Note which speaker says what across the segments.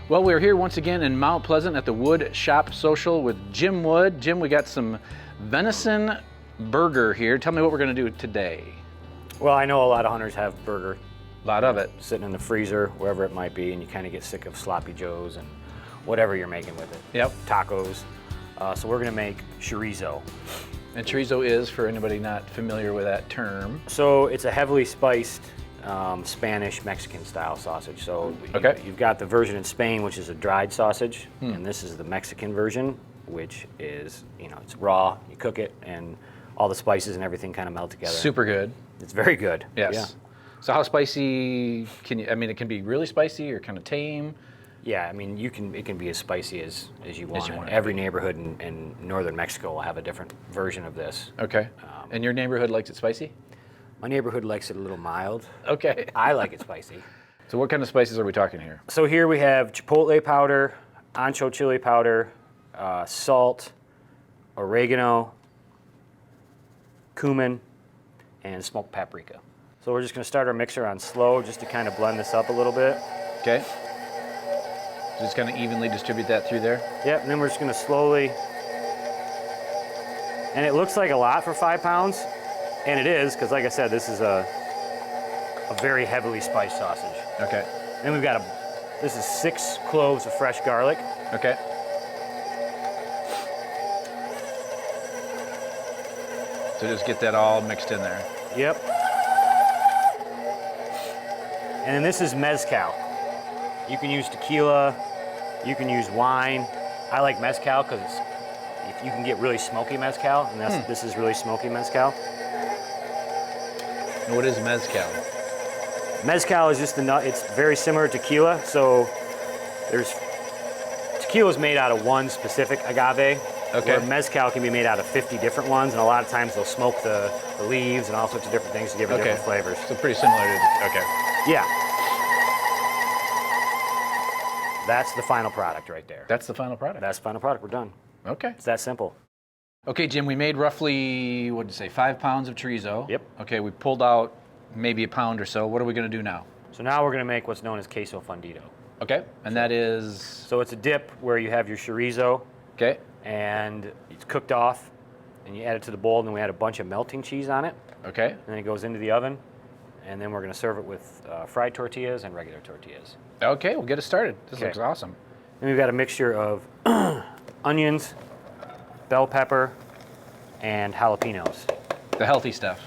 Speaker 1: Well, we're here once again in Mount Pleasant at the Wood Shop Social with Jim Wood. Jim, we got some venison burger here. Tell me what we're gonna do today.
Speaker 2: Well, I know a lot of hunters have burger.
Speaker 1: A lot of it.
Speaker 2: Sitting in the freezer, wherever it might be, and you kind of get sick of sloppy joes and whatever you're making with it.
Speaker 1: Yep.
Speaker 2: Tacos. So we're gonna make chorizo.
Speaker 1: And chorizo is, for anybody not familiar with that term.
Speaker 2: So it's a heavily spiced Spanish Mexican style sausage. So
Speaker 1: okay.
Speaker 2: You've got the version in Spain, which is a dried sausage, and this is the Mexican version, which is, you know, it's raw, you cook it, and all the spices and everything kind of melt together.
Speaker 1: Super good.
Speaker 2: It's very good.
Speaker 1: Yes.
Speaker 2: Yeah.
Speaker 1: So how spicy can you, I mean, it can be really spicy or kind of tame?
Speaker 2: Yeah, I mean, it can be as spicy as you want.
Speaker 1: want it.
Speaker 2: Every neighborhood in northern Mexico will have a different version of this.
Speaker 1: Okay. And your neighborhood likes it spicy?
Speaker 2: My neighborhood likes it a little mild.
Speaker 1: Okay.
Speaker 2: I like it spicy.
Speaker 1: So what kind of spices are we talking here?
Speaker 2: So here we have chipotle powder, ancho chili powder, salt, oregano, cumin, and smoked paprika. So we're just gonna start our mixer on slow just to kind of blend this up a little bit.
Speaker 1: Okay. Just kind of evenly distribute that through there?
Speaker 2: Yep, and then we're just gonna slowly, and it looks like a lot for 5 pounds, and it is, because like I said, this is a very heavily spiced sausage.
Speaker 1: Okay.
Speaker 2: Then we've got this is 6 cloves of fresh garlic.
Speaker 1: Okay. So just get that all mixed in there.
Speaker 2: Yep. And then this is mezcal. You can use tequila, you can use wine. I like mezcal because you can get really smoky mezcal, and this is really smoky mezcal.
Speaker 1: And what is mezcal?
Speaker 2: Mezcal is just it's very similar to tequila. So tequila is made out of one specific agave.
Speaker 1: Okay.
Speaker 2: Where mezcal can be made out of 50 different ones, and a lot of times they'll smoke the leaves and all sorts of different things to give it different flavors.
Speaker 1: So pretty similar to, okay.
Speaker 2: Yeah. That's the final product right there.
Speaker 1: That's the final product?
Speaker 2: That's the final product, we're done.
Speaker 1: Okay.
Speaker 2: It's that simple.
Speaker 1: Okay, Jim, we made roughly, what did you say, 5 pounds of chorizo.
Speaker 2: Yep.
Speaker 1: Okay, we pulled out maybe a pound or so. What are we gonna do now?
Speaker 2: So now we're gonna make what's known as queso fundido.
Speaker 1: Okay, and that is?
Speaker 2: So it's a dip where you have your chorizo.
Speaker 1: Okay.
Speaker 2: And it's cooked off, and you add it to the bowl, and then we add a bunch of melting cheese on it.
Speaker 1: Okay.
Speaker 2: And then it goes into the oven, and then we're gonna serve it with fried tortillas and regular tortillas.
Speaker 1: Okay, we'll get it started. This looks awesome.
Speaker 2: Then we've got a mixture of onions, bell pepper, and jalapenos.
Speaker 1: The healthy stuff.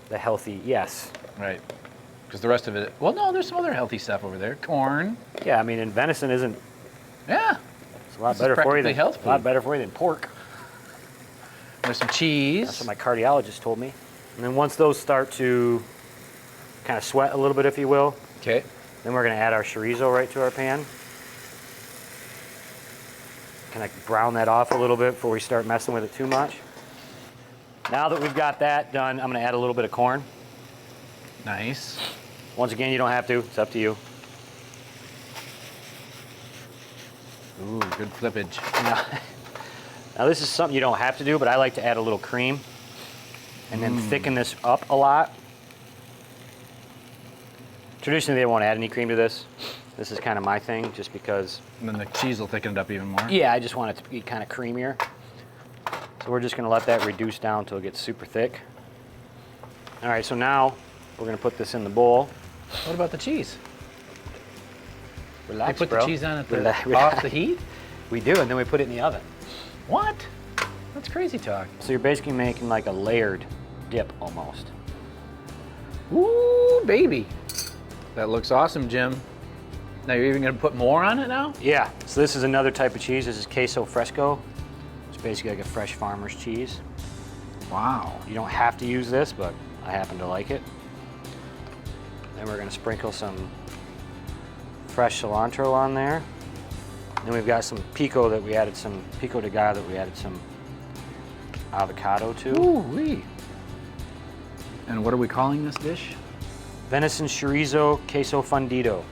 Speaker 2: The healthy, yes.
Speaker 1: Right. Because the rest of it, well, no, there's some other healthy stuff over there. Corn.
Speaker 2: Yeah, I mean, and venison isn't.
Speaker 1: Yeah.
Speaker 2: It's a lot better for you than
Speaker 1: health food.
Speaker 2: A lot better for you than pork.
Speaker 1: There's some cheese.
Speaker 2: That's what my cardiologist told me. And then once those start to kind of sweat a little bit, if you will.
Speaker 1: Okay.
Speaker 2: Then we're going to add our chorizo right to our pan. Kind of brown that off a little bit before we start messing with it too much. Now that we've got that done, I'm going to add a little bit of corn.
Speaker 1: Nice.
Speaker 2: Once again, you don't have to. It's up to you.
Speaker 1: Ooh, good flippage.
Speaker 2: Now this is something you don't have to do, but I like to add a little cream and then thicken this up a lot. Traditionally, they won't add any cream to this. This is kind of my thing, just because.
Speaker 1: And then the cheese will thicken it up even more.
Speaker 2: Yeah, I just want it to be kind of creamier. So we're just going to let that reduce down until it gets super thick. All right, so now we're going to put this in the bowl.
Speaker 1: What about the cheese?
Speaker 2: Relax,
Speaker 1: they put
Speaker 2: bro.
Speaker 1: the cheese on it off the heat?
Speaker 2: We do, and then we put it in the oven.
Speaker 1: What? That's crazy talk.
Speaker 2: So you're basically making like a layered dip almost.
Speaker 1: Ooh, baby. That looks awesome, Jim. Now you're even gonna put more on it now?
Speaker 2: Yeah, so this is another type of cheese. This is queso fresco. It's basically like a fresh farmer's cheese.
Speaker 1: Wow.
Speaker 2: You don't have to use this, but I happen to like it. Then we're gonna sprinkle some fresh cilantro on there. Then we've got some pico that we added some, pico de gallo that we added some avocado to.
Speaker 1: Ooh-wee. And what are we calling this dish?
Speaker 2: Venison Chorizo Queso Fundido.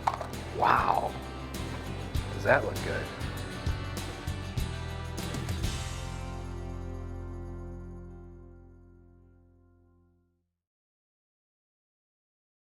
Speaker 1: Wow. Does that look good?